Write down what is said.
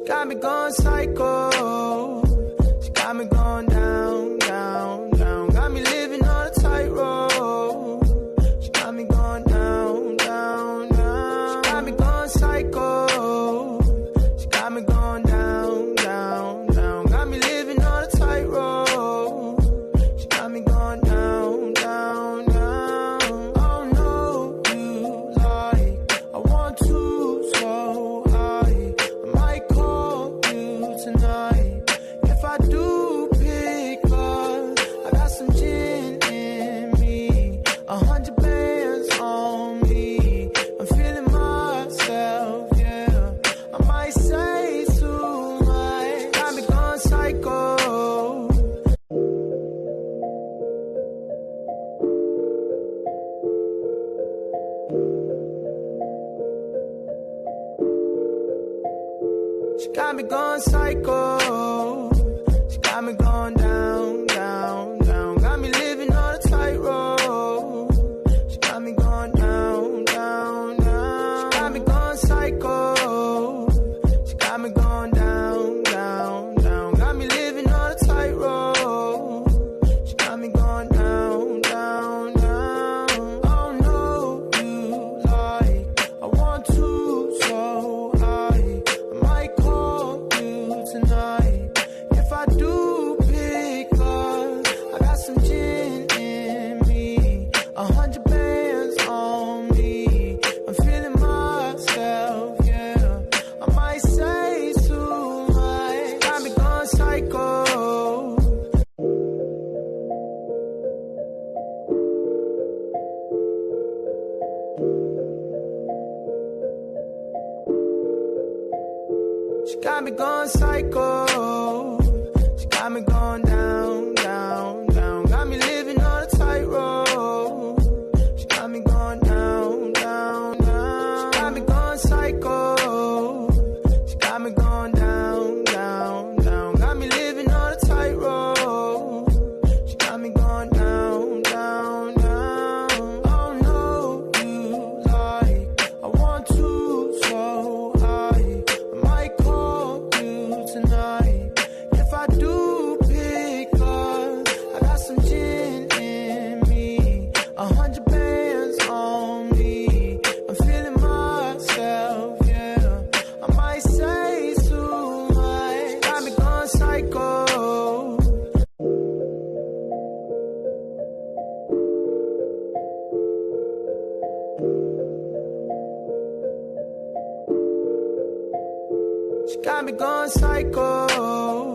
got me going psycho. She got me going down, down, down. Got me living on a tightrope. She got me going down, down, down. She got me going psycho. She got me going down, down, down. Got me living on a tightrope. She got me going down, down, down. Oh no, you like I want to so high. I might call you tonight. If I do pick up, I got some gin in me, 100 bands on me. I'm feeling myself, yeah. I might say too much. Got me going psycho. She got me going psycho. She got me going down, down, down. Got me living on a tightrope. She got me going down, down, down. She got me going psycho. She got me going down, down, down. Got me living on a tightrope. She got me going down, down, down. Oh no, you like I want to so high. I might call you tonight. If I do pick up, I got some gin in me, 100 bands on me. I'm feeling myself, yeah. I might say too much. Got me going psycho. She got me going psycho. She got me going down, down, down. Got me living on a tightrope. She got me going down, down, down. She got me going psycho. She got me going down, down, down. Got me living on a tightrope. She got me going down, down, down. Oh no, you like I want to so high. I might call you tonight. If I do pick up, I got some gin in me, 100 bands on me. I'm feeling myself, yeah. I might say too much. Got me going psycho. She got me going psycho.